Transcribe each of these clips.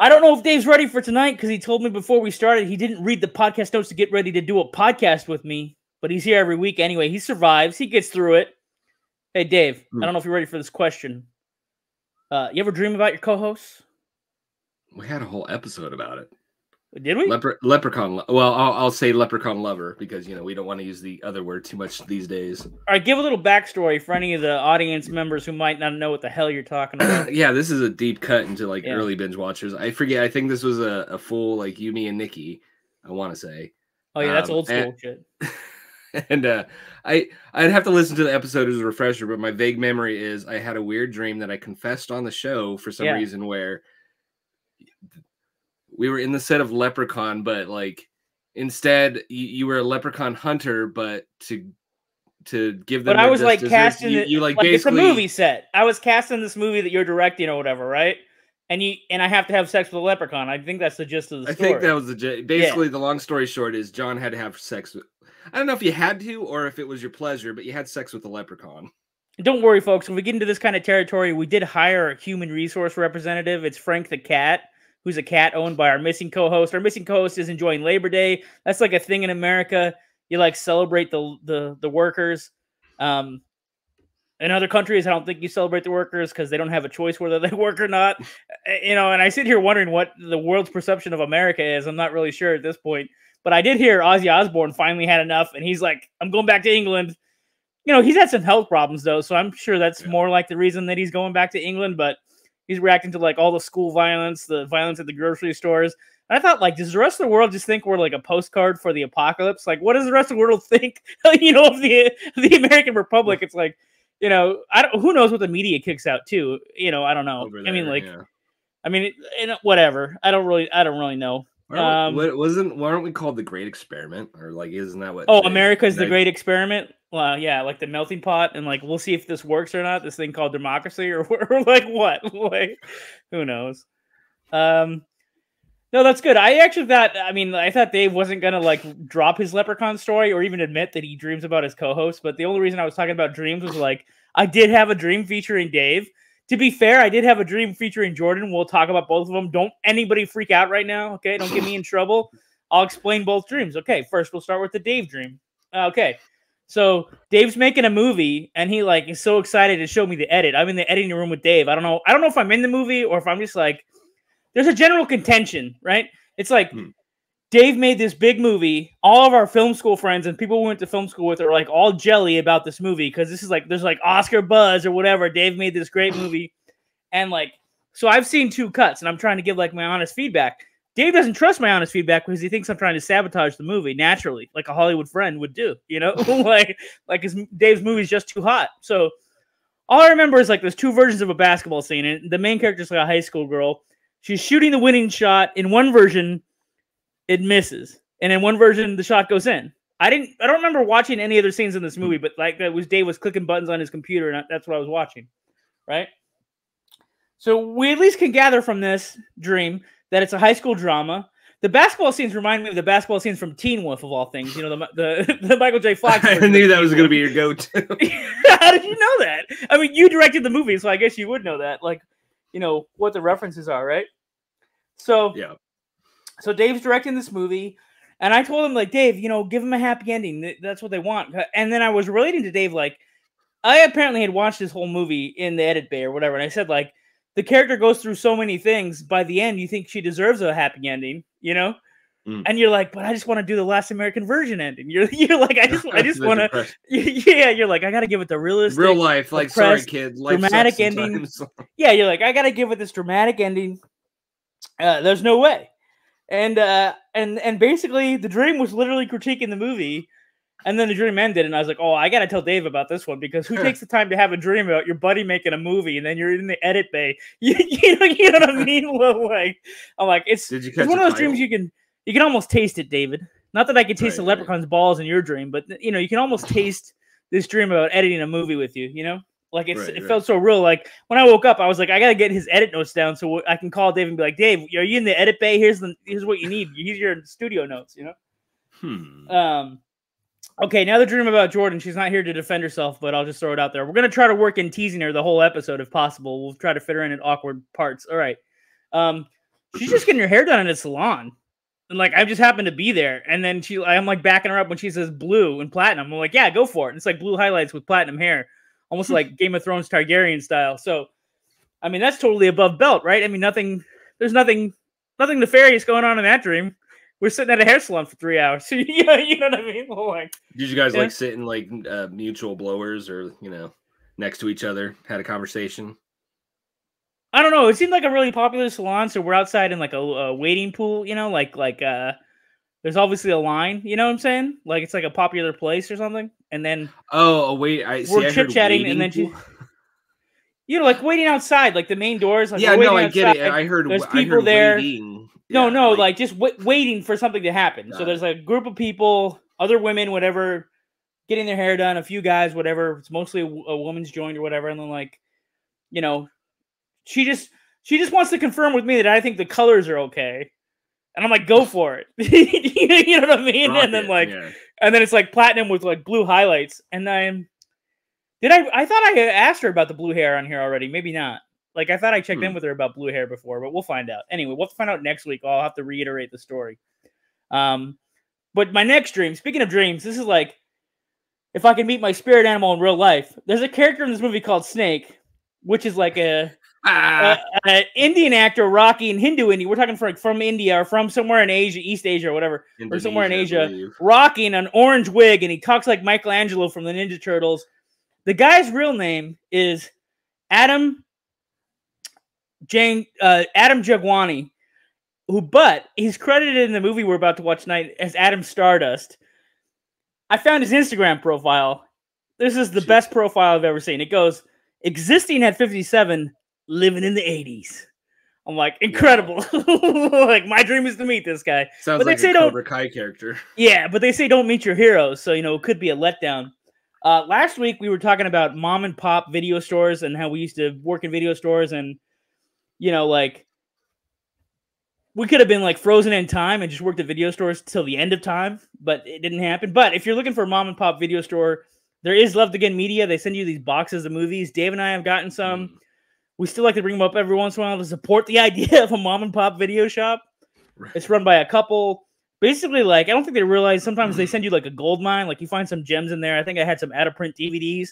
I don't know if Dave's ready for tonight because he told me before we started he didn't read the podcast notes to get ready to do a podcast with me, but he's here every week anyway. He survives. He gets through it. Hey, Dave, I don't know if you're ready for this question. You ever dream about your co-hosts? We had a whole episode about it. Did we? Leprechaun. Well, I'll say leprechaun lover because, we don't want to use the other word too much these days. All right, give a little backstory for any of the audience members who might not know what the hell you're talking about. Yeah, this is a deep cut into early binge watchers. I forget. I think this was a full you, me, and Nikki. I want to say. Oh yeah, that's old school shit. And I'd have to listen to the episode as a refresher, but my vague memory is I had a weird dream that I confessed on the show for some reason where we were in the set of Leprechaun, but instead you were a leprechaun hunter, but to give them. But I was casting basically, it's a movie set. I was casting this movie that you're directing or whatever, right? And I have to have sex with a leprechaun. I think that's the gist of the story. I think that was basically the long story short is John had to have sex with. I don't know if you had to or if it was your pleasure, but you had sex with a leprechaun. Don't worry, folks. When we get into this kind of territory, we did hire a human resource representative. It's Frank the cat, who's a cat owned by our missing co-host. Our missing co-host is enjoying Labor Day. That's like a thing in America. You celebrate the workers. In other countries, I don't think you celebrate the workers because they don't have a choice whether they work or not. And I sit here wondering what the world's perception of America is. I'm not really sure at this point. But I did hear Ozzy Osbourne finally had enough, and he's like, I'm going back to England. He's had some health problems, though, so I'm sure that's more like the reason that he's going back to England, but he's reacting to, all the school violence, the violence at the grocery stores. And I thought, does the rest of the world just think we're, a postcard for the apocalypse? What does the rest of the world think, of the American Republic? It's who knows what the media kicks out, too. I don't know. Whatever. I don't really know. Why aren't we called the Great Experiment? Or isn't that what? Oh, America's the Great Experiment. Well, yeah, the melting pot, and we'll see if this works or not. This thing called democracy, or what? Who knows? No, that's good. I actually thought. I thought Dave wasn't gonna drop his leprechaun story or even admit that he dreams about his co-host. But the only reason I was talking about dreams was I did have a dream featuring Dave. To be fair, I did have a dream featuring Jordan. We'll talk about both of them. Don't anybody freak out right now, okay? Don't get me in trouble. I'll explain both dreams. Okay, first we'll start with the Dave dream. Okay, so Dave's making a movie, and he is so excited to show me the edit. I'm in the editing room with Dave. I don't know if I'm in the movie or if I'm just there's a general contention, right? It's Dave made this big movie. All of our film school friends and people we went to film school with are all jelly about this movie because this is there's Oscar buzz or whatever. Dave made this great movie. And so I've seen two cuts and I'm trying to give my honest feedback. Dave doesn't trust my honest feedback because he thinks I'm trying to sabotage the movie naturally, like a Hollywood friend would do, Dave's movie's just too hot. So all I remember is there's two versions of a basketball scene and the main character's a high school girl. She's shooting the winning shot. In one version, it misses, and in one version the shot goes in. I don't remember watching any other scenes in this movie, but Dave was clicking buttons on his computer, and that's what I was watching, right? So we at least can gather from this dream that it's a high school drama. The basketball scenes remind me of the basketball scenes from Teen Wolf of all things. The Michael J. Fox. I knew that was going to be your go-to. How did you know that? You directed the movie, so I guess you would know that. What the references are, right? So yeah. So Dave's directing this movie, and I told him, Dave, give him a happy ending. That's what they want. And then I was relating to Dave, I apparently had watched this whole movie in the edit bay or whatever, and I said, the character goes through so many things. By the end, you think she deserves a happy ending, And you're but I just want to do the Last American Version ending. You're I just want to, yeah. You're I got to give it the realistic, real life, sorry, kid, life dramatic ending. Yeah, you're I got to give it this dramatic ending. There's no way. And basically the dream was literally critiquing the movie, and then the dream ended, and I was oh, I gotta tell Dave about this one because who takes the time to have a dream about your buddy making a movie and then you're in the edit bay? You know what I mean? I'm it's one of those dreams you can almost taste it, David. Not that I could taste the leprechaun's balls in your dream, but you can almost taste this dream about editing a movie with you. It felt so real. When I woke up, I was I gotta get his edit notes down so I can call Dave and be Dave, are you in the edit bay? Here's what you need. Here's your studio notes. Okay, now the dream about Jordan. She's not here to defend herself, but I'll just throw it out there. We're gonna try to work in teasing her the whole episode if possible. We'll try to fit her in at awkward parts. All right. she's just getting her hair done in a salon. And like, I just happened to be there. And then I'm like backing her up when she says blue and platinum. I'm like, yeah, go for it. And it's like blue highlights with platinum hair, almost like Game of Thrones Targaryen style. So, I mean, that's totally above belt, right? I mean, there's nothing nefarious going on in that dream. We're sitting at a hair salon for 3 hours. You know what I mean? Like, did you guys like sit in like mutual blowers or, next to each other, had a conversation? I don't know. It seemed like a really popular salon. So we're outside in like a waiting pool, there's obviously a line, you know what I'm saying? Like, it's like a popular place or something. And then we're chit-chatting and then like waiting outside, like the main doors. Like, yeah, no, I outside. get it. I heard there's people there. Waiting. No, like just waiting for something to happen. So there's like a group of people, other women, whatever, getting their hair done, a few guys, whatever. It's mostly a woman's joint or whatever. And then like, she just wants to confirm with me that I think the colors are okay. And I'm like, go for it. You know what I mean? And then and then it's like platinum with like blue highlights. And then I thought I asked her about the blue hair on here already. Maybe not. Like, I thought I checked in with her about blue hair before, but we'll find out. Anyway, we'll have to find out next week. I'll have to reiterate the story. But my next dream, speaking of dreams, this is like, if I can meet my spirit animal in real life. There's a character in this movie called Snake, which is like a Indian actor, Rocky, and Hindu Indian. We're talking from India or from somewhere in Asia, East Asia or whatever, or somewhere in Asia. Rocky in an orange wig, and he talks like Michelangelo from the Ninja Turtles. The guy's real name is Adam Jagwani, but he's credited in the movie we're about to watch tonight as Adam Stardust. I found his Instagram profile. This is the best profile I've ever seen. It goes, existing at 57, living in the 80s. I'm like, incredible. Wow. Like, my dream is to meet this guy. Sounds but like they say a Cobra Kai character. Yeah, but they say don't meet your heroes, so, it could be a letdown. Last week, we were talking about mom and pop video stores and how we used to work in video stores and, like, we could have been like frozen in time and just worked at video stores till the end of time, but it didn't happen. But if you're looking for a mom and pop video store, there is Loved Again Media. They send you these boxes of movies. Dave and I have gotten some. We still like to bring them up every once in a while to support the idea of a mom and pop video shop. Right. It's run by a couple. Basically, like, I don't think they realize sometimes they send you like a gold mine. Like, you find some gems in there. I think I had some out of print DVDs.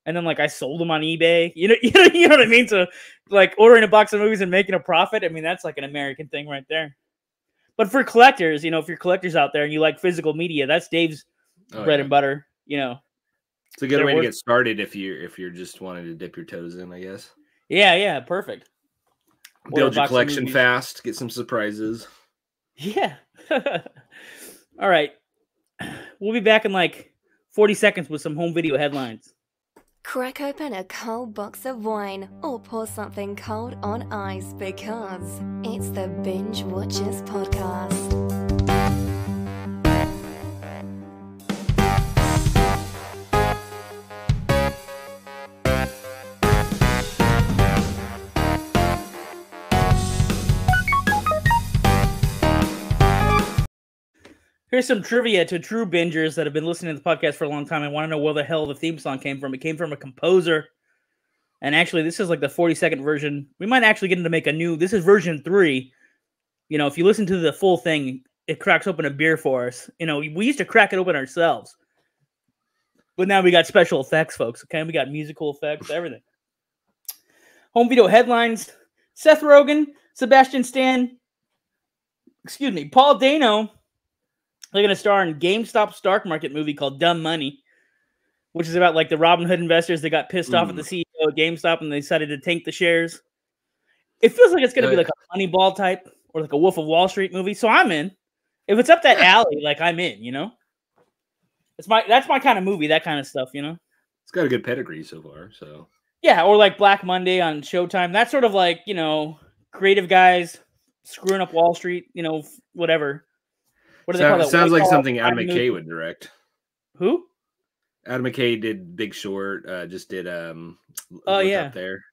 And then, like, I sold them on eBay. You know what I mean? So, like, ordering a box of movies and making a profit, I mean, that's like an American thing right there. But for collectors, if you're collectors out there and you like physical media, that's Dave's bread and butter, It's a good way to get started if you're just wanting to dip your toes in, I guess. Yeah, perfect. Build your collection fast, get some surprises. Yeah. All right. We'll be back in like 40 seconds with some home video headlines. Crack open a cold box of wine or pour something cold on ice because it's the Binge Watchers Podcast. Here's some trivia to true bingers that have been listening to the podcast for a long time and want to know where the hell the theme song came from. It came from a composer. And actually, this is like the 40-second version. We might actually get into make a new... This is version 3. If you listen to the full thing, it cracks open a beer for us. We used to crack it open ourselves. But now we got special effects, folks. Okay, we got musical effects, everything. Home video headlines. Seth Rogen, Sebastian Stan, Paul Dano... They're going to star in GameStop stock market movie called Dumb Money, which is about like the Robin Hood investors that got pissed off at the CEO of GameStop and they decided to tank the shares. It feels like it's going to be like a Moneyball type or like a Wolf of Wall Street movie. So I'm in. If it's up that alley, like I'm in, that's my kind of movie, that kind of stuff, It's got a good pedigree so far, so. Yeah, or like Black Monday on Showtime. That's sort of like, creative guys screwing up Wall Street, whatever. What do they call that? Sounds like something Adam McKay would direct. Who? Adam McKay did Big Short. Just did Oh yeah, Up There.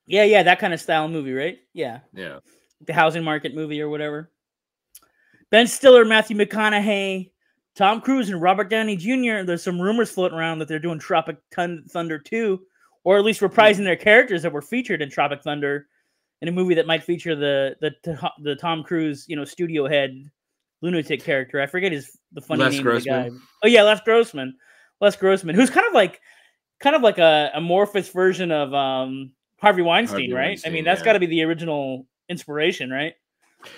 Yeah, that kind of style movie, right? Yeah. The housing market movie or whatever. Ben Stiller, Matthew McConaughey, Tom Cruise, and Robert Downey Jr. There's some rumors floating around that they're doing Tropic Thunder 2, or at least reprising their characters that were featured in Tropic Thunder. in a movie that might feature the Tom Cruise, studio head lunatic character. I forget the funny Les name Grossman. of the guy. Oh yeah, Les Grossman, who's kind of like a amorphous version of Harvey Weinstein, right? I mean, that's got to be the original inspiration, right?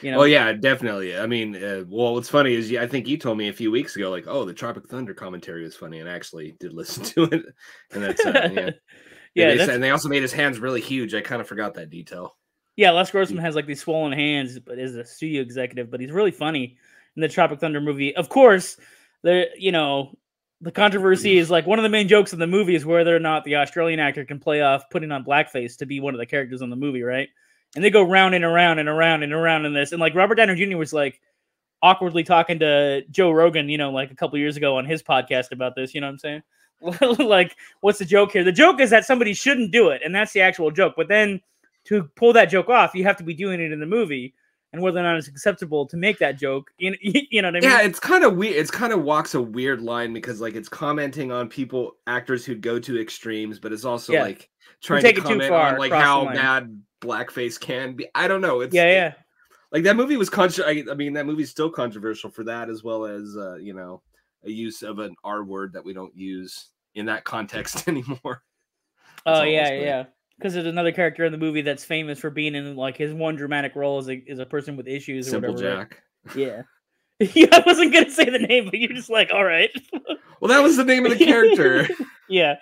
Oh yeah, definitely. I mean, well, what's funny is I think you told me a few weeks ago, like, oh, the Tropic Thunder commentary was funny, and I actually did listen to it, and that's and they also made his hands really huge. I kind of forgot that detail. Yeah, Les Grossman has like these swollen hands, but is a studio executive, but he's really funny in the Tropic Thunder movie. Of course, the controversy is like one of the main jokes of the movie is whether or not the Australian actor can play off putting on blackface to be one of the characters in the movie, right? And they go round and around and around and around in this. And like Robert Downey Jr. was like awkwardly talking to Joe Rogan, like a couple years ago on his podcast about this. You know what I'm saying? Like, what's the joke here? The joke is that somebody shouldn't do it. And that's the actual joke. But then to pull that joke off, you have to be doing it in the movie. And whether or not it's acceptable to make that joke, you know what I mean? Yeah, it's kind of weird. It's kind of walks a weird line because like it's commenting on actors who go to extremes, but it's also like trying to comment on like how bad blackface can be. I don't know. It's like that movie was I mean, that movie's still controversial for that, as well as a use of an R word that we don't use in that context anymore. Oh yeah. Because there's another character in the movie that's famous for being in like his one dramatic role as a person with issues. Simple or whatever. Jack. Right? Yeah. Yeah, I wasn't gonna say the name, but you're just like, all right. Well, that was the name of the character. Yeah.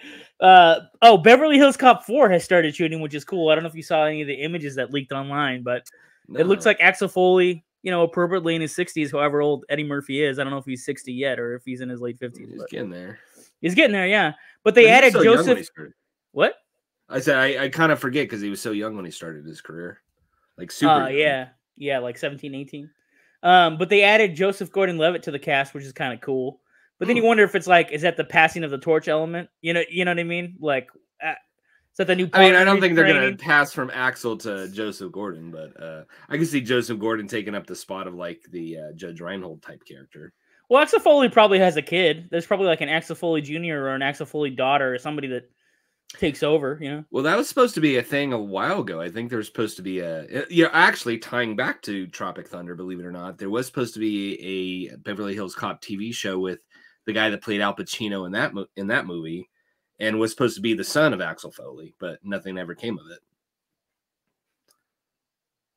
Beverly Hills Cop 4 has started shooting, which is cool. I don't know if you saw any of the images that leaked online, but it looks like Axel Foley, appropriately in his 60s, however old Eddie Murphy is. I don't know if he's 60 yet or if he's in his late 50s. He's getting there. He's getting there, yeah. But they added Joseph. What? I said I kind of forget because he was so young when he started his career. Like super young. Yeah, like 17, 18. But they added Joseph Gordon-Levitt to the cast, which is kind of cool. But then you wonder if it's like, is that the passing of the torch element? You know what I mean? Like, is that the new? I mean, I don't think they're going to pass from Axel to Joseph Gordon, but I can see Joseph Gordon taking up the spot of like the Judge Reinhold type character. Well, Axel Foley probably has a kid. There's probably like an Axel Foley Jr. or an Axel Foley daughter or somebody that takes over, Well, that was supposed to be a thing a while ago. I think there was supposed to be actually tying back to Tropic Thunder, believe it or not, there was supposed to be a Beverly Hills Cop TV show with the guy that played Al Pacino in that movie, and was supposed to be the son of Axel Foley, but nothing ever came of it.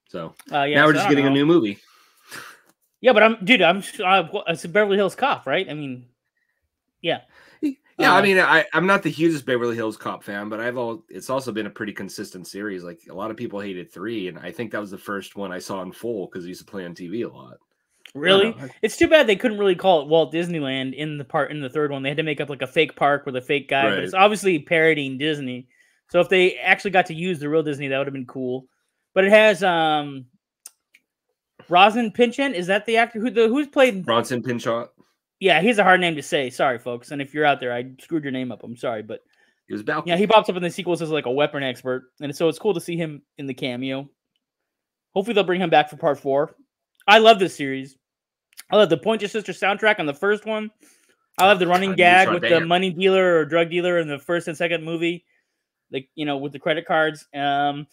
So now we're just getting a new movie. Yeah, but it's a Beverly Hills Cop, right? I mean, yeah. Yeah, I mean, I'm not the hugest Beverly Hills Cop fan, but it's also been a pretty consistent series. Like a lot of people hated 3, and I think that was the first one I saw in full because it used to play on TV a lot. Really? It's too bad they couldn't really call it Walt Disneyland in the third one. They had to make up like a fake park with a fake guy, but it's obviously parodying Disney. So if they actually got to use the real Disney, that would have been cool. But it has Rosen Pinchot. Is that the actor who's played Bronson Pinchot? Yeah, he's a hard name to say. Sorry, folks. And if you're out there, I screwed your name up. I'm sorry, but he was Balky. Yeah, he pops up in the sequels as like a weapon expert, and so it's cool to see him in the cameo. Hopefully, they'll bring him back for part 4. I love this series. I love the Pointer Sisters soundtrack on the first one. I love the running gag with the money dealer or drug dealer in the first and second movie, like with the credit cards. The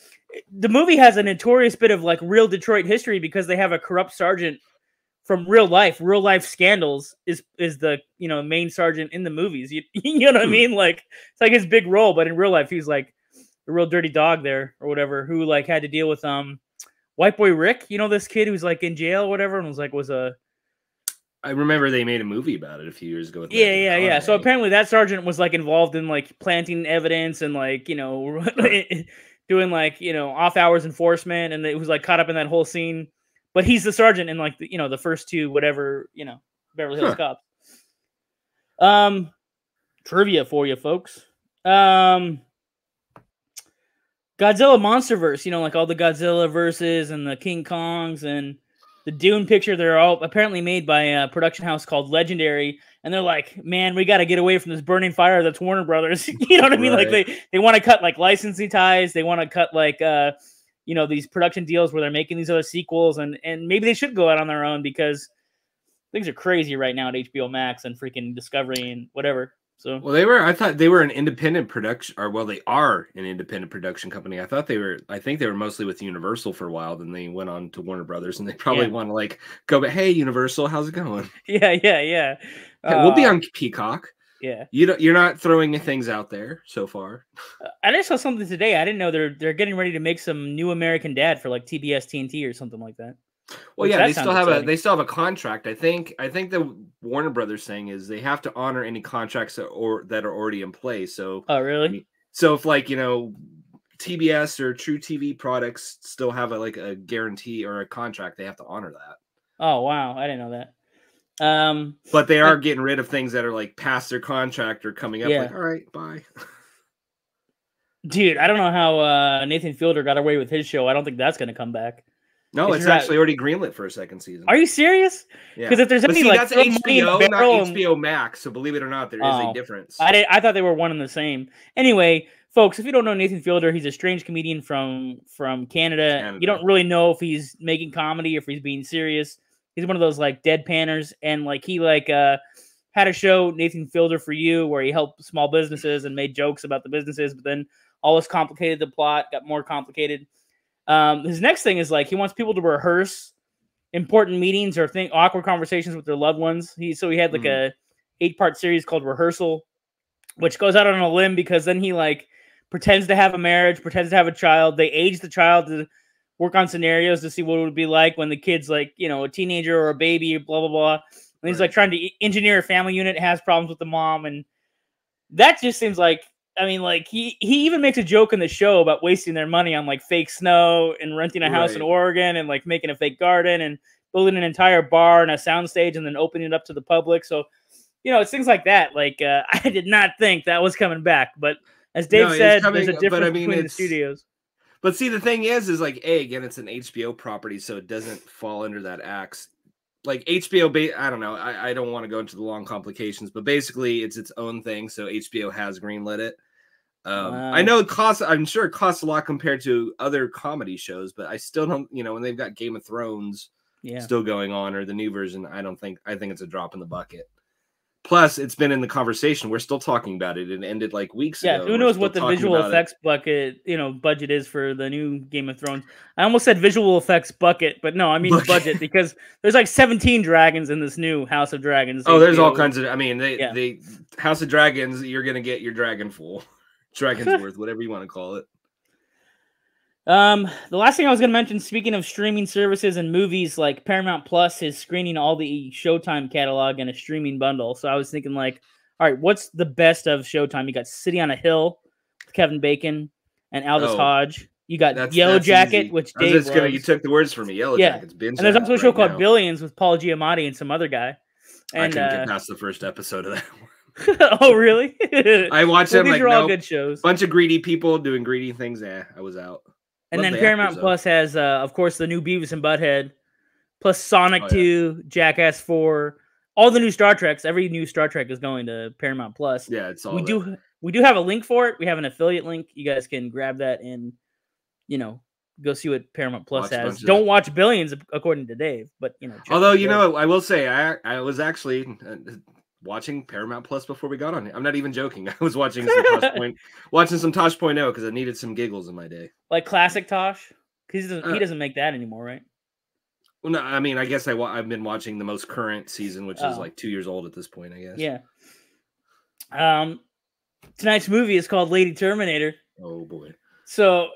movie has a notorious bit of like real Detroit history because they have a corrupt sergeant from real life scandals is the main sergeant in the movies. You know what I mean? Like it's like his big role, but in real life he's like a real dirty dog there or whatever who like had to deal with White Boy Rick. This kid who's like in jail or whatever and was a. I remember they made a movie about it a few years ago. Yeah. So apparently that sergeant was like involved in like planting evidence and like doing like off hours enforcement, and it was like caught up in that whole scene. But he's the sergeant in like the first 2 whatever Beverly Hills Cops. Trivia for you folks. Godzilla Monsterverse, like all the Godzilla verses and the King Kongs and the Dune picture, they're all apparently made by a production house called Legendary, and they're like, man, we got to get away from this burning fire that's Warner Brothers. You know what I mean? Right. Like they want to cut like licensing ties, they want to cut like these production deals where they're making these other sequels, and maybe they should go out on their own because things are crazy right now at HBO Max and freaking Discovery and whatever. So I thought they were an independent production, or well, they are an independent production company. I think they were mostly with Universal for a while. Then they went on to Warner Brothers, and they probably want to like go. But hey, Universal, how's it going? Yeah. Hey, we'll be on Peacock. Yeah, you're not throwing things out there so far. I just saw something today. I didn't know they're getting ready to make some New American Dad for like TBS TNT or something like that. Well, yeah, they still have a contract. I think the Warner Brothers thing is they have to honor any contracts that are already in place. So, oh really? So if like TBS or True TV products still have a guarantee or a contract, they have to honor that. Oh wow, I didn't know that. But they are getting rid of things that are like past their contract or coming up. Yeah. Like, all right, bye. Dude, I don't know how Nathan Fielder got away with his show. I don't think that's going to come back. No, it's actually already greenlit for a second season. Are you serious? Yeah. Because if there's any that's HBO, not HBO Max. So believe it or not, there is a difference. I thought they were one and the same. Anyway, folks, if you don't know Nathan Fielder, he's a strange comedian from Canada. You don't really know if he's making comedy or if he's being serious. He's one of those like deadpanners, and like he had a show, Nathan Fielder for You, where he helped small businesses and made jokes about the businesses, but then all this complicated the plot, got more complicated. His next thing is like he wants people to rehearse important meetings or awkward conversations with their loved ones. He had like a 8-part series called Rehearsal, which goes out on a limb because then he like pretends to have a marriage, pretends to have a child. They age the child to work on scenarios to see what it would be like when the kid's like, a teenager or a baby, blah, blah, blah. And he's like trying to engineer a family unit, has problems with the mom. And that just seems like, I mean, like he even makes a joke in the show about wasting their money on like fake snow and renting a house in Oregon and like making a fake garden and building an entire bar and a soundstage and then opening it up to the public. So, it's things like that. Like I did not think that was coming back, but as Dave said, there's a difference between the studios. But see, the thing is like, again, it's an HBO property, so it doesn't fall under that axe. Like HBO, I don't know. I don't want to go into the long complications, but basically it's its own thing. So HBO has greenlit it. I know I'm sure it costs a lot compared to other comedy shows, but I still don't, when they've got Game of Thrones still going on or the new version, I think it's a drop in the bucket. Plus, it's been in the conversation. We're still talking about it. It ended like weeks ago. Yeah, who knows what the visual effects budget is for the new Game of Thrones. I almost said visual effects bucket, but no, I mean budget because there's like 17 dragons in this new House of Dragons. Oh, there's all kinds of, they House of Dragons, you're going to get your dragon full. Dragon's worth, whatever you want to call it. The last thing I was going to mention, speaking of streaming services and movies, like Paramount Plus is screening all the Showtime catalog in a streaming bundle. So I was thinking like, all right, what's the best of Showtime? You got City on a Hill with Kevin Bacon and Aldous Hodge. You got Yellow Jacket, easy. Which Dave you took the words from me. Yellow Jacket's binge. And there's also a show called Billions with Paul Giamatti and some other guy. And, I couldn't get past the first episode of that one. Oh, really? I watched them. These are all good shows. Bunch of greedy people doing greedy things. I was out. And then Paramount Plus has, of course, the new Beavis and Butthead, plus Sonic 2, Jackass 4, all the new Star Treks. Every new Star Trek is going to Paramount Plus. Yeah, it's all. We do have a link for it. We have an affiliate link. You guys can grab that and, go see what Paramount Plus has. Don't watch Billions, according to Dave, but Although I will say I was actually watching Paramount Plus before we got on it. I'm not even joking. I was watching some Tosh Point Oh because I needed some giggles in my day. Like classic Tosh? Because he doesn't make that anymore, right? Well, no, I mean, I guess I've been watching the most current season, which is like 2 years old at this point, I guess. Yeah. Tonight's movie is called Lady Terminator. Oh, boy. So,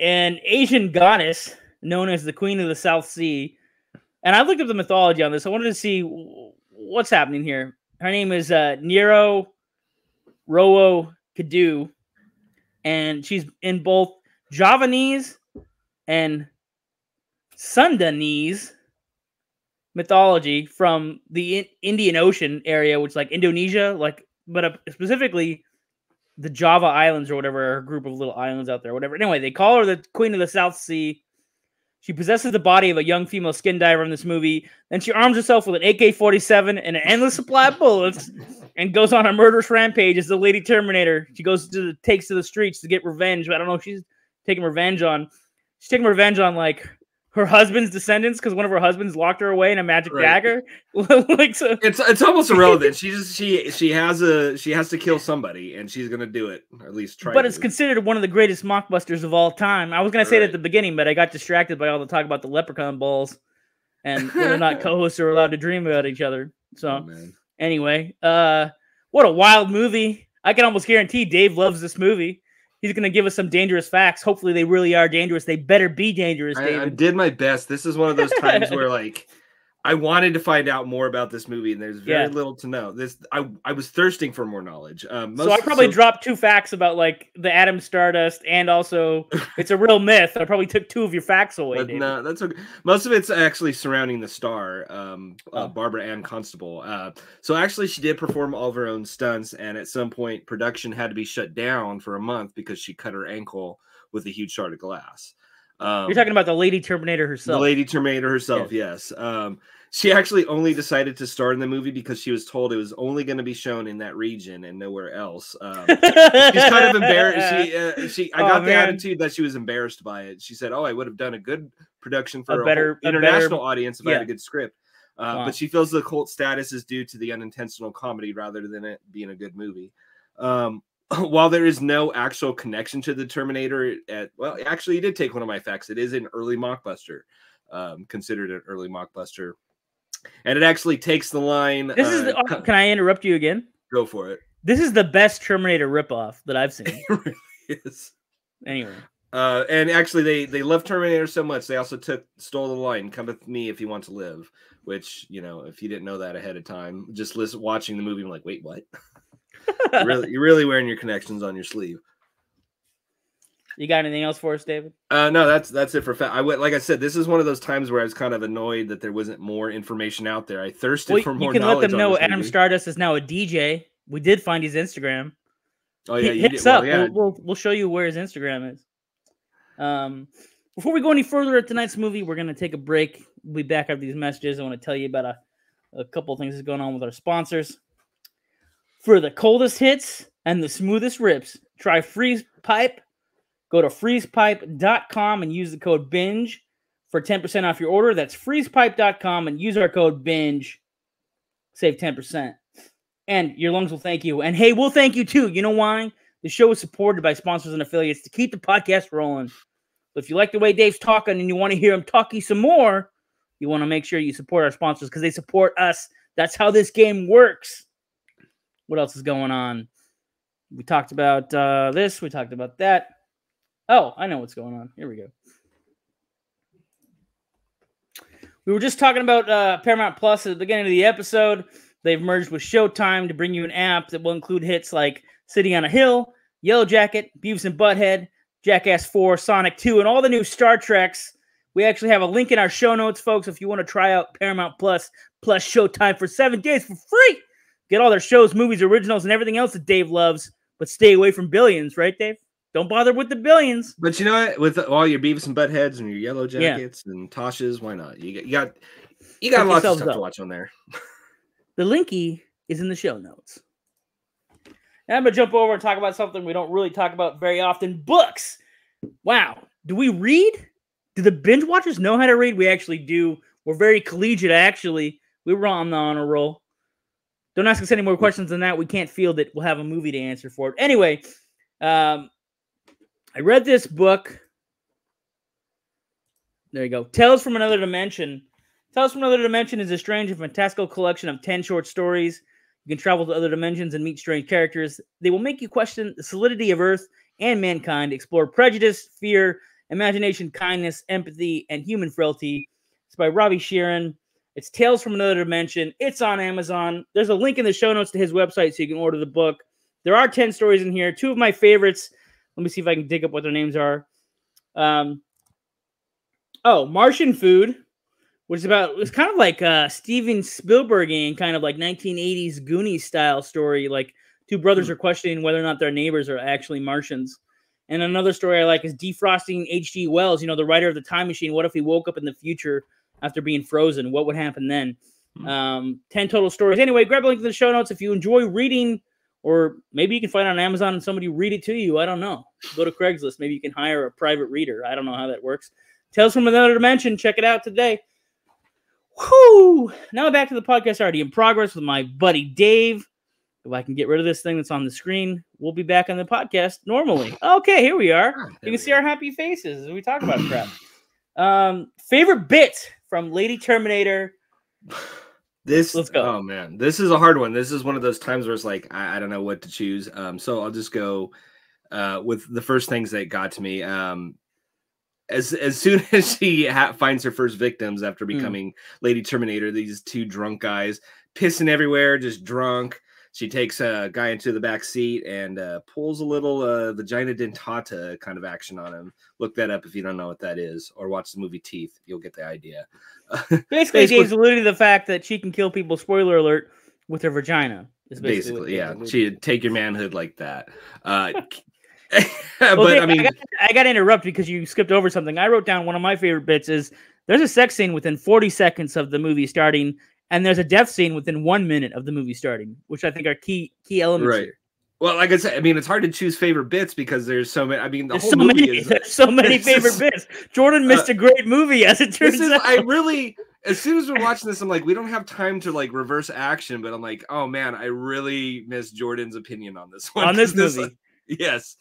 an Asian goddess known as the Queen of the South Sea. And I looked up the mythology on this. I wanted to see what's happening here. Her name is Nero Rowo Kadu, and she's in both Javanese and Sundanese mythology from the Indian Ocean area, which is like Indonesia, but specifically the Java Islands or whatever, a group of little islands out there, whatever. Anyway, they call her the Queen of the South Sea. She possesses the body of a young female skin diver in this movie. Then she arms herself with an AK-47 and an endless supply of bullets and goes on a murderous rampage as the Lady Terminator. She takes to the streets to get revenge. I don't know if she's taking revenge on like her husband's descendants because one of her husbands locked her away in a magic dagger. Like, so it's almost irrelevant. She has to kill somebody, and she's gonna do it, or at least try. But it's considered one of the greatest mockbusters of all time. I was gonna say it at the beginning, but I got distracted by all the talk about the leprechaun balls and whether or not co-hosts are allowed to dream about each other. So anyway, what a wild movie! I can almost guarantee Dave loves this movie. He's going to give us some dangerous facts. Hopefully they really are dangerous. They better be dangerous, David. I did my best. This is one of those times where, like, I wanted to find out more about this movie, and there's very little to know. I was thirsting for more knowledge. So I probably dropped 2 facts about, like, the atom stardust, and also it's a real myth. I probably took 2 of your facts away, David. No, that's okay. Most of it's actually surrounding the star, Barbara Ann Constable. So actually she did perform all of her own stunts, and at some point production had to be shut down for a month because she cut her ankle with a huge shard of glass. You're talking about the Lady Terminator herself. The Lady Terminator herself, yes. She actually only decided to star in the movie because she was told it was only going to be shown in that region and nowhere else. She's kind of embarrassed. I got the attitude that she was embarrassed by it. She said, I would have done a good production for a international audience if I had a good script. But she feels the cult status is due to the unintentional comedy rather than it being a good movie. While there is no actual connection to the Terminator, actually, you did take one of my facts. It is an early mockbuster, considered an early mockbuster, and it actually takes the line. This is. Can I interrupt you again? Go for it. This is the best Terminator ripoff that I've seen. It really is. Anyway, and actually, they love Terminator so much they also stole the line "Come with me if you want to live," which if you didn't know that ahead of time, just watching the movie, I'm like, wait, what? You're really wearing your connections on your sleeve. You got anything else for us, David? No, that's it for fact. Like I said, this is one of those times where I was kind of annoyed that there wasn't more information out there. I thirsted for more knowledge. You can let them know Adam Stardust is now a DJ. We did find his Instagram. Oh yeah, hit us up. Yeah. We'll show you where his Instagram is. Before we go any further at tonight's movie, we're gonna take a break. We'll be back after these messages. I want to tell you about a couple of things that's going on with our sponsors. For the coldest hits and the smoothest rips, try Freeze Pipe. Go to freezepipe.com and use the code BINGE for 10% off your order. That's freezepipe.com and use our code BINGE. Save 10%. And your lungs will thank you. And hey, we'll thank you too. You know why? The show is supported by sponsors and affiliates to keep the podcast rolling. So if you like the way Dave's talking and you want to hear him talking some more, you want to make sure you support our sponsors because they support us. That's how this game works. What else is going on? We talked about this. We talked about that. Oh, I know what's going on. Here we go. We were just talking about Paramount Plus at the beginning of the episode. They've merged with Showtime to bring you an app that will include hits like City on a Hill, Yellow Jacket, Beavis and Butthead, Jackass 4, Sonic 2, and all the new Star Treks. We actually have a link in our show notes, folks, if you want to try out Paramount Plus Showtime for 7 days for free. Get all their shows, movies, originals, and everything else that Dave loves, but stay away from billions, right, Dave? Don't bother with the billions. But you know what? With all your Beavis and Buttheads and your Yellow Jackets and Toshas, why not? You got lots of stuff to watch on there. The linky is in the show notes. Now I'm going to jump over and talk about something we don't really talk about very often. Books. Wow. Do we read? Do the binge watchers know how to read? We actually do. We're very collegiate, actually. We were on the honor roll. Don't ask us any more questions than that. We can't field it. We'll have a movie to answer for it. Anyway, I read this book. There you go. Tales from Another Dimension. Tales from Another Dimension is a strange and fantastical collection of 10 short stories. You can travel to other dimensions and meet strange characters. They will make you question the solidity of Earth and mankind, explore prejudice, fear, imagination, kindness, empathy, and human frailty. It's by Robbie Sheeran. It's Tales from Another Dimension. It's on Amazon. There's a link in the show notes to his website so you can order the book. There are 10 stories in here. 2 of my favorites. Let me see if I can dig up what their names are. Martian Food, which is about, it's kind of like Steven Spielbergian, kind of like 1980s Goonies style story. Like 2 brothers are questioning whether or not their neighbors are actually Martians. And another story I like is Defrosting H.G. Wells, the writer of The Time Machine. What if he woke up in the future after being frozen? What would happen then? 10 total stories. Anyway, grab a link in the show notes if you enjoy reading, or maybe you can find it on Amazon and somebody read it to you. I don't know. Go to Craigslist. Maybe you can hire a private reader. I don't know how that works. Tales from Another Dimension. Check it out today. Whoo! Now back to the podcast already in progress with my buddy Dave. If I can get rid of this thing that's on the screen, we'll be back on the podcast normally. Okay, here we are. You can see our happy faces as we talk about crap. Favorite bit from Lady Terminator. Let's go. Oh man, this is a hard one. This is one of those times where it's like I don't know what to choose. So I'll just go with the first things that got to me. As soon as she finds her first victims after becoming Lady Terminator, these two drunk guys pissing everywhere, just drunk. She takes a guy into the back seat and pulls a little vagina dentata kind of action on him. Look that up if you don't know what that is, or watch the movie Teeth. You'll get the idea. Basically, Dave's alluding to the fact that she can kill people, spoiler alert, with her vagina. Basically, yeah. She'd take your manhood like that. But Dave, I mean, I got to interrupt because you skipped over something. I wrote down one of my favorite bits is there's a sex scene within 40 seconds of the movie starting, and there's a death scene within 1 minute of the movie starting, which I think are key elements here. Well, like I said, I mean, it's hard to choose favorite bits because there's so many. I mean, there's so many favorite bits. Jordan missed a great movie, as it turns out. As soon as we're watching this, I'm like, we don't have time to like reverse action, but I'm like, oh man, I really miss Jordan's opinion on this one. On this movie. Yes.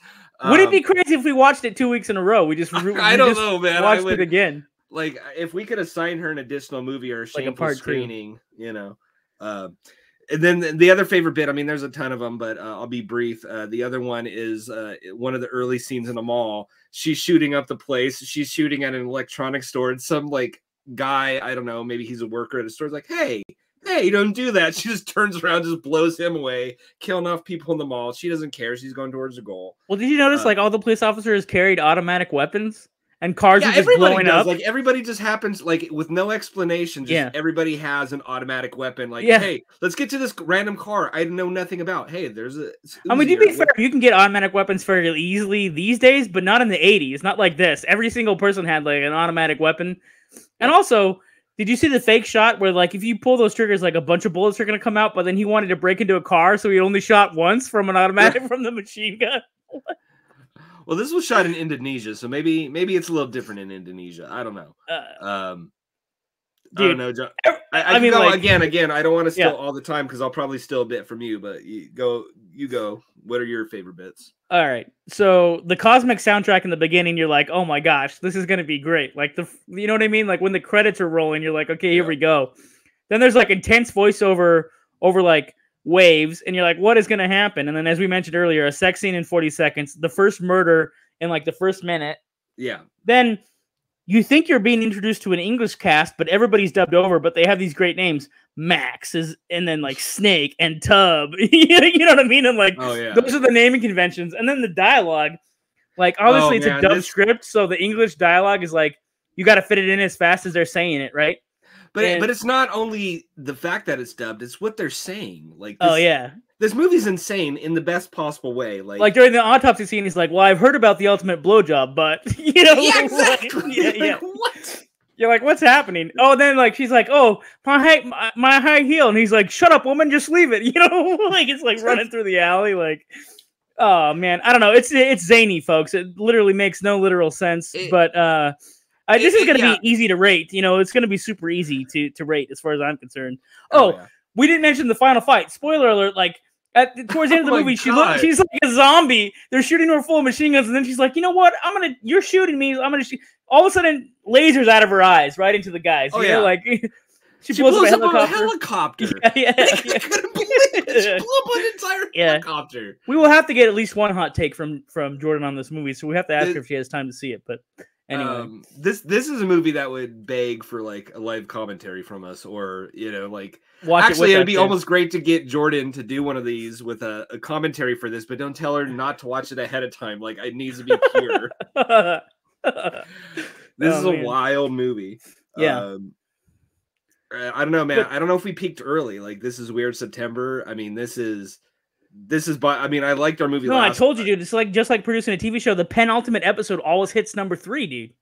Would it be crazy if we watched it 2 weeks in a row? I don't know, man. Watched it again. Like, if we could assign her an additional movie or a shameful screening, you know. And then the other favorite bit, I mean, there's a ton of them, but I'll be brief. The other one is one of the early scenes in the mall. She's shooting up the place. She's shooting at an electronics store. And some, like, guy, I don't know, maybe he's a worker at a store, is like, hey, don't do that. She just turns around, just blows him away, killing off people in the mall. She doesn't care. She's going towards her goal. Well, did you notice, like, all the police officers carried automatic weapons? And cars are just blowing up. Like, everybody just happens, like, with no explanation. Everybody has an automatic weapon. Like, hey, let's get to this random car I know nothing about. Hey, there's a. I mean, to be fair, you can get automatic weapons fairly easily these days, but not in the 80s. Not like this. Every single person had like an automatic weapon. And also, did you see the fake shot where, like, if you pull those triggers, like a bunch of bullets are going to come out, but then he wanted to break into a car, so he only shot once from an automatic from the machine gun? Well, this was shot in Indonesia, so maybe it's a little different in Indonesia. I don't know. I don't know, John. I mean, go like, again. I don't want to steal all the time because I'll probably steal a bit from you. But you go. What are your favorite bits? All right. So the cosmic soundtrack in the beginning, you're like, oh my gosh, this is gonna be great. Like you know what I mean? Like when the credits are rolling, you're like, okay, here we go. Then there's like intense voiceover over like waves, and you're like, what is going to happen? And then, as we mentioned earlier, a sex scene in 40 seconds, the first murder in like the first minute. Yeah. Then you think you're being introduced to an English cast, but everybody's dubbed over, but they have these great names. Max and then like Snake and Tub. You know what I mean? And like, those are the naming conventions. And then the dialogue, like obviously it's a dub script, so the English dialogue is like, you got to fit it in as fast as they're saying it, right? But it's not only the fact that it's dubbed; it's what they're saying. Like, this movie's insane in the best possible way. Like during the autopsy scene, he's like, "Well, I've heard about the ultimate blowjob, but you know, exactly. What? You're like, what's happening? Oh, then like she's like, "Oh, my high heel," and he's like, "Shut up, woman, just leave it." You know, like it's like running through the alley, like. Oh man, I don't know. It's zany, folks. It literally makes no literal sense, but this is going to be easy to rate. You know, it's going to be super easy to rate as far as I'm concerned. We didn't mention the final fight. Spoiler alert, like towards the end of the movie, she's like a zombie. They're shooting her full of machine guns, and then she's like, you know what? You're shooting me. I'm going to shoot. All of a sudden, lasers out of her eyes right into the guys. You know, like she blows up a helicopter. Yeah. She blew up an entire helicopter. We will have to get at least one hot take from Jordan on this movie, so we have to ask her if she has time to see it, but anyway, this is a movie that would beg for like a live commentary from us, or you know, like it'd be almost great to get Jordan to do one of these with a commentary for this, but don't tell her not to watch it ahead of time. Like it needs to be pure. This is a wild movie. Yeah. I don't know, man. I don't know if we peaked early. Like this is Weird September. I mean, this is. I mean, I liked our movie. No, I told you, dude. It's like just like producing a TV show. The penultimate episode always hits number 3, dude.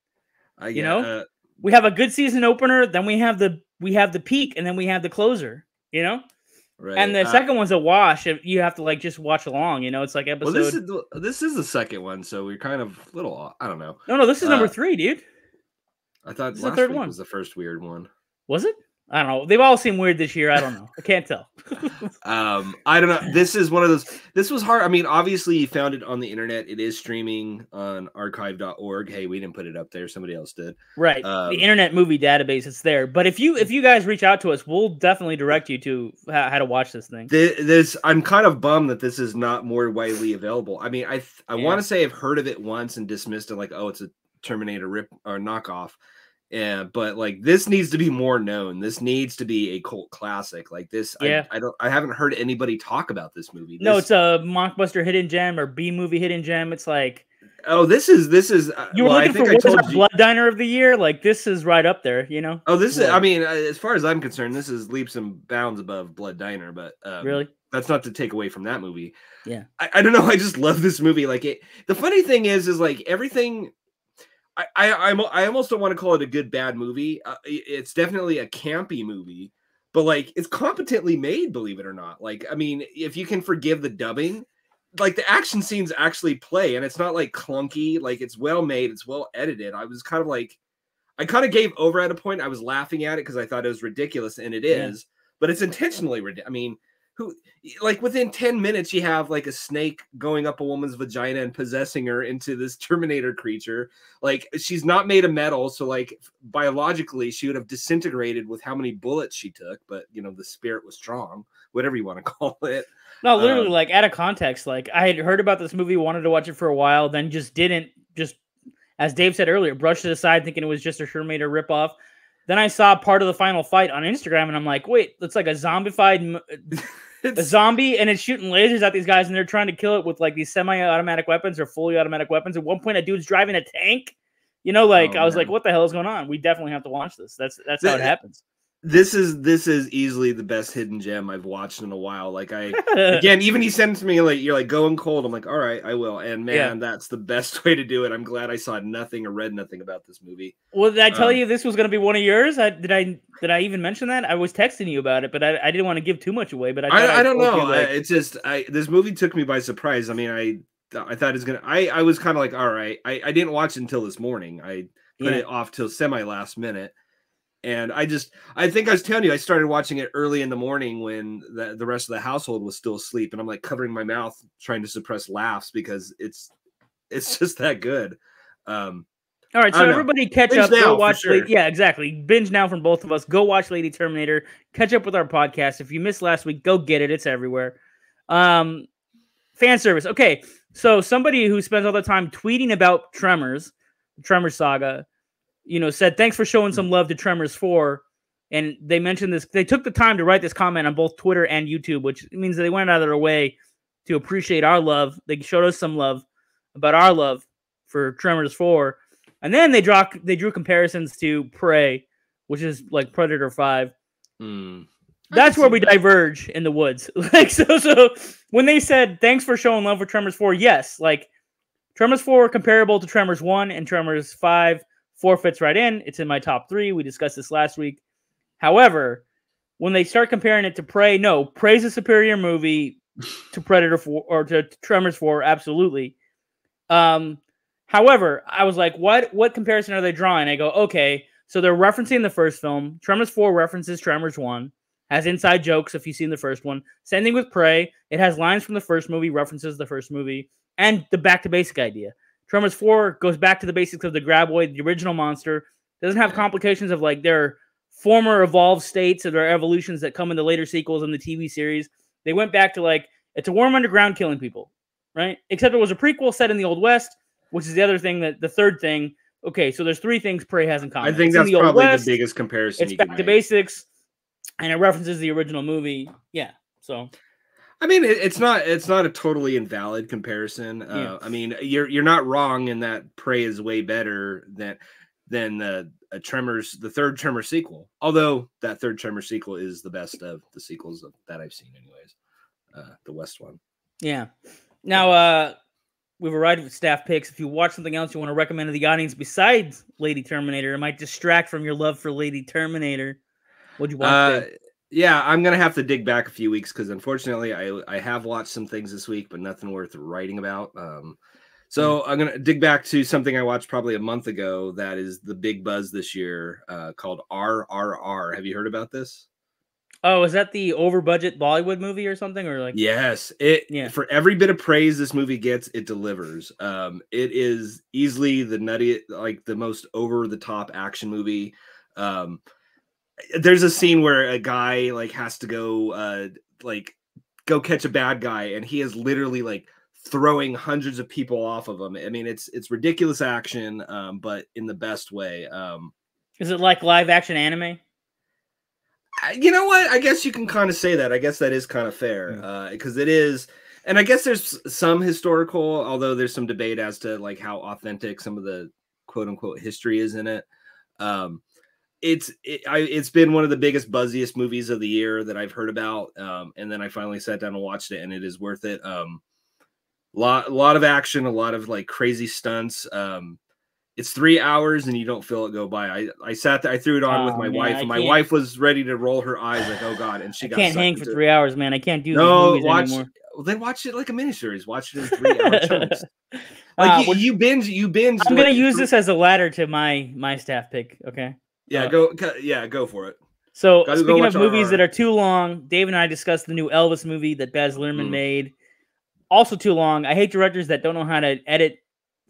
You know, we have a good season opener, then we have the peak, and then we have the closer. You know, right? And the second one's a wash. If you have to like just watch along. You know, it's like episode. Well, this is the second one, so we're kind of little. I don't know. No, this is number 3, dude. I thought last week was the first weird one. Was it? I don't know. They've all seemed weird this year. I don't know. I can't tell. I don't know. This is one of those. This was hard. I mean, obviously, you found it on the internet. It is streaming on archive.org. Hey, we didn't put it up there. Somebody else did. Right. The Internet Movie Database. It's there. But if you guys reach out to us, we'll definitely direct you to how to watch this thing. I'm kind of bummed that this is not more widely available. I mean, I want to say I've heard of it once and dismissed it like, oh, it's a Terminator rip or knockoff. Yeah, but like this needs to be more known. This needs to be a cult classic. Like this, I haven't heard anybody talk about this movie. No, it's a mockbuster hidden gem or B movie hidden gem. It's like, oh, this is. You were looking for what's our Blood Diner of the year? Like this is right up there, you know. Oh, this is. I mean, as far as I'm concerned, this is leaps and bounds above Blood Diner. But really, that's not to take away from that movie. Yeah, I don't know. I just love this movie. Like it. The funny thing is like everything. I almost don't want to call it a good bad movie. It's definitely a campy movie, but like it's competently made, believe it or not. Like I mean, if you can forgive the dubbing, like the action scenes actually play, and it's not like clunky. Like it's well made, it's well edited. I was kind of like, I kind of gave over at a point. I was laughing at it because I thought it was ridiculous, and it is, but it's intentionally ridiculous. I mean, like within 10 minutes you have like a snake going up a woman's vagina and possessing her into this Terminator creature. Like she's not made of metal, so like biologically she would have disintegrated with how many bullets she took, but you know the spirit was strong, whatever you want to call it. No, literally, like out of context. Like I had heard about this movie, wanted to watch it for a while, then just as Dave said earlier, brushed it aside thinking it was just a Terminator ripoff. Then I saw part of the final fight on Instagram, and I'm like, wait, it's like a zombified a zombie, and it's shooting lasers at these guys, and they're trying to kill it with like these semi-automatic weapons or fully automatic weapons. At one point, a dude's driving a tank. You know, like I was like, what the hell is going on? We definitely have to watch this. That's how it happens. This is easily the best hidden gem I've watched in a while. Like again, even he sent to me like you're like going cold. I'm like, all right, I will. And man, that's the best way to do it. I'm glad I saw nothing or read nothing about this movie. Well, did I tell you this was going to be one of yours? Did I even mention that? I was texting you about it, but I didn't want to give too much away. But I don't know. It's just this movie took me by surprise. I mean, I thought it was gonna. I was kind of like, all right. I didn't watch it until this morning. I put it off till semi last minute. And I think I was telling you, I started watching it early in the morning when the rest of the household was still asleep. And I'm like covering my mouth, trying to suppress laughs because it's just that good. All right. So everybody catch up. Go watch. Sure. Yeah, exactly. Binge now from both of us. Go watch Lady Terminator. Catch up with our podcast. If you missed last week, go get it. It's everywhere. Fan service. Okay. So somebody who spends all the time tweeting about Tremors, the Tremors saga, you know, said, thanks for showing some love to Tremors 4. And they mentioned this. They took the time to write this comment on both Twitter and YouTube, which means that they went out of their way to appreciate our love. They showed us some love about our love for Tremors 4. And then they drew comparisons to Prey, which is like Predator 5. That's where we diverge in the woods. Like so when they said, thanks for showing love for Tremors 4, yes, like Tremors 4 comparable to Tremors 1 and Tremors 5. 4 fits right in. It's in my top 3. We discussed this last week. However, when they start comparing it to Prey, no, Prey's a superior movie to Predator 4 or to Tremors 4, absolutely. However, I was like, what comparison are they drawing? I go, okay, so they're referencing the first film. Tremors 4 references Tremors 1, has inside jokes if you've seen the first one. Same thing with Prey. It has lines from the first movie, references the first movie, and the back to basic idea. Tremors 4 goes back to the basics of the Graboid, the original monster. Doesn't have complications of like their former evolved states or their evolutions that come in the later sequels in the TV series. They went back to like, it's a worm underground killing people, right? Except it was a prequel set in the Old West, which is the other thing, the third thing. Okay, so there's 3 things Prey has in common. I think that's probably the biggest comparison. It's back to basics, and it references the original movie. Yeah, so... I mean, it's not a totally invalid comparison. I mean, you're not wrong in that Prey is way better than the Tremors, the third Tremors sequel. Although that third Tremors sequel is the best of the sequels that I've seen, anyways. The West one. Yeah. Now we've arrived with staff picks. If you watch something else you want to recommend to the audience besides Lady Terminator, it might distract from your love for Lady Terminator. What'd you watch? Yeah, I'm going to have to dig back a few weeks because unfortunately I have watched some things this week, but nothing worth writing about. So I'm gonna dig back to something I watched probably a month ago. That is the big buzz this year, called RRR. Have you heard about this? Oh, is that the over budget Bollywood movie or something? Or like, yes, for every bit of praise this movie gets, it delivers. It is easily the nutty, like the most over the top action movie. There's a scene where a guy like has to go go catch a bad guy, and he is literally like throwing hundreds of people off of him. I mean, it's ridiculous action, but in the best way. Is it like live action anime? You know what? I guess you can kind of say that. I guess that is kind of fair, because it is. And I guess there's some historical, although there's some debate as to like how authentic some of the quote unquote history is in it. It's been one of the biggest, buzziest movies of the year that I've heard about. And then I finally sat down and watched it, and it is worth it. A lot of action, a lot of like crazy stunts. It's 3 hours and you don't feel it go by. I sat there, I threw it on with my wife, and my wife was ready to roll her eyes like, oh God. And she can't hang for 3 hours, man. I can't do these movies anymore. Well, then watch it like a miniseries. Watch it in 3 hour chunks. Like you binge. I'm gonna use this as a ladder to my staff pick. Okay. Yeah, go for it. So speaking of movies that are too long, Dave and I discussed the new Elvis movie that Baz Luhrmann made. Also too long. I hate directors that don't know how to edit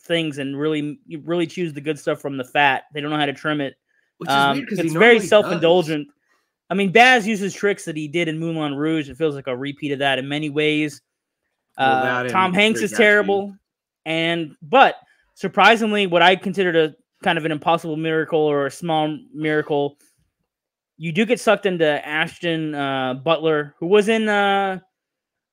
things and really choose the good stuff from the fat. They don't know how to trim it. Which is weird because it's very self-indulgent. I mean, Baz uses tricks that he did in Moulin Rouge. It feels like a repeat of that in many ways. Tom Hanks is terrible, but surprisingly, what I considered a kind of an impossible miracle or a small miracle, you do get sucked into Ashton Butler, who was in the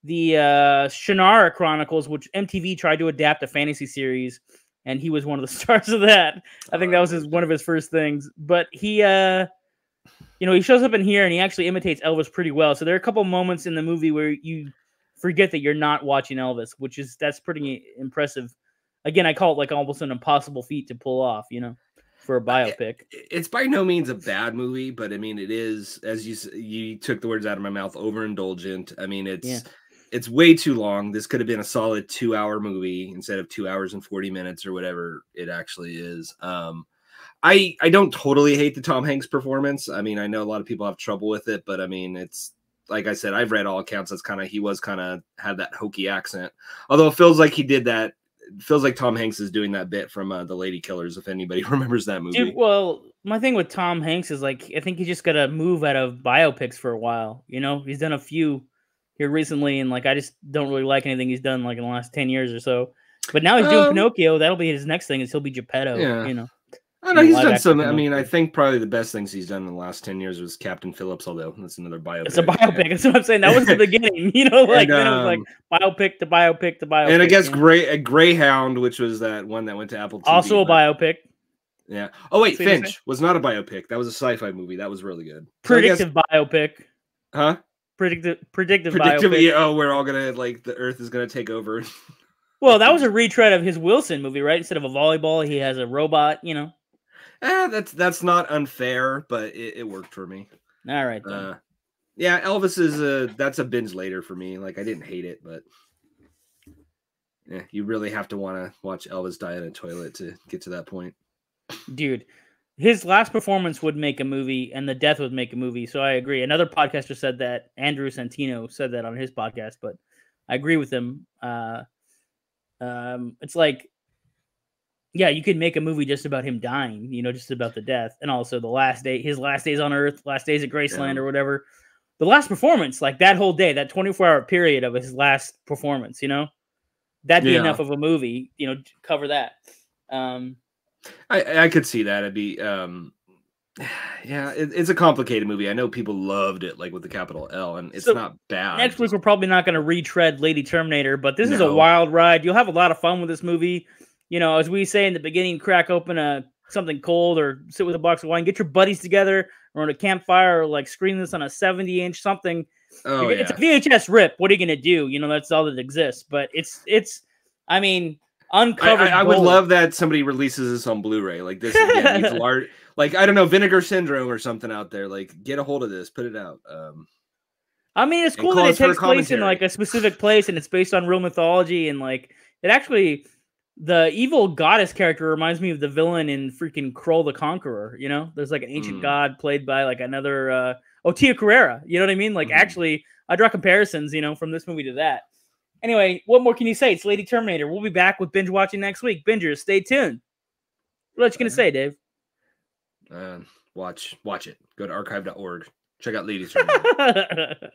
Shannara Chronicles, which MTV tried to adapt a fantasy series, and he was one of the stars of that. I think that was one of his first things. But he, he shows up in here and he actually imitates Elvis pretty well. So there are a couple moments in the movie where you forget that you're not watching Elvis, that's pretty impressive. Again, I call it like almost an impossible feat to pull off, for a biopic. It's by no means a bad movie, but I mean, it is, as you took the words out of my mouth, overindulgent. I mean, it's way too long. This could have been a solid 2 hour movie instead of 2 hours and 40 minutes or whatever it actually is. I don't totally hate the Tom Hanks performance. I mean, I know a lot of people have trouble with it, but I mean, it's like I said, I've read all accounts. He had that hokey accent. Although it feels like he did that. It feels like Tom Hanks is doing that bit from The Lady Killers, if anybody remembers that movie. Dude, well, my thing with Tom Hanks is like, I think he just got to move out of biopics for a while. He's done a few here recently, and like I just don't really like anything he's done like in the last 10 years or so. But now he's doing Pinocchio. That'll be his next thing. Is he'll be Geppetto. Yeah. I know he's done some. I mean, I think probably the best things he's done in the last 10 years was Captain Phillips. Although that's another biopic. It's a biopic. That's what I'm saying. That was the beginning. Then it was like biopic to biopic to biopic. And I guess Greyhound, which was that one that went to Apple TV. Also a biopic. Yeah. Oh wait, Finch was not a biopic. That was a sci-fi movie. That was really good. Predictive biopic. Huh? Predictive biopic. Oh, we're all gonna the Earth is gonna take over. Well, that was a retread of his Wilson movie, right? Instead of a volleyball, he has a robot. That's not unfair, but it worked for me. All right. Then. Yeah, Elvis is that's a binge later for me. Like I didn't hate it, but you really have to want to watch Elvis die in a toilet to get to that point. Dude, his last performance would make a movie, and the death would make a movie. So I agree. Another podcaster said that. Andrew Santino said that on his podcast, but I agree with him. It's like, yeah, you could make a movie just about him dying, just about the death, and also his last days on Earth, last days at Graceland or whatever. The last performance, like that whole day, that 24-hour period of his last performance, that'd be enough of a movie, cover that. I could see that. It'd be, it's a complicated movie. I know people loved it, like with the capital L, and it's not bad. Next week, we're probably not going to retread Lady Terminator, but this is a wild ride. You'll have a lot of fun with this movie. As we say in the beginning, crack open something cold or sit with a box of wine, get your buddies together around a campfire, or like screen this on a 70-inch something. Oh, it's a VHS rip. What are you going to do? That's all that exists. But it's uncovered. I would love that somebody releases this on Blu-ray. Like this again, needs large, like I don't know, Vinegar Syndrome or something out there. Like get a hold of this, put it out. I mean, it's cool that it takes place in like a specific place and it's based on real mythology and like it actually. The evil goddess character reminds me of the villain in freaking Kroll the Conqueror. You know, there's like an ancient god played by like another Tia Carrera. You know what I mean? Like actually, I draw comparisons, you know, from this movie to that. Anyway, what more can you say? It's Lady Terminator. We'll be back with binge watching next week. Bingers, stay tuned. What you gonna say, Dave? Watch it. Go to archive.org. Check out Lady Terminator.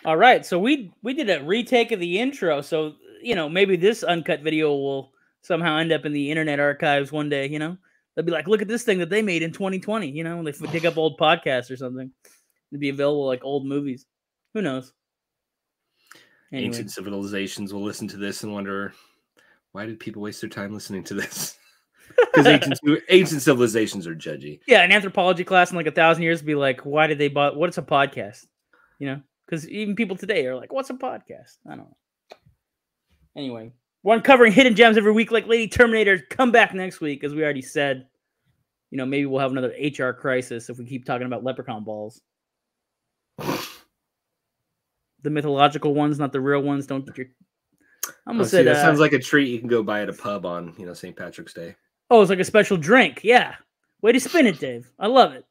All right, so we did a retake of the intro, so you know maybe this uncut video will somehow end up in the Internet Archives one day. You know, they'll be like, look at this thing that they made in 2020. You know, they dig up old podcasts or something. It'd be available like old movies. Who knows? Anyway. Ancient civilizations will listen to this and wonder, why did people waste their time listening to this? Because ancient civilizations are judgy. Yeah, an anthropology class in like 1,000 years would be like, why did they buy? What's a podcast? You know, because even people today are like, what's a podcast? I don't know. Anyway, we're uncovering hidden gems every week like Lady Terminator. Come back next week, as we already said. You know, maybe we'll have another HR crisis if we keep talking about leprechaun balls. The mythological ones, not the real ones. Don't get your... I almost said that sounds like a treat you can go buy at a pub on, you know, St. Patrick's Day. Oh, it's like a special drink. Yeah. Way to spin it, Dave. I love it.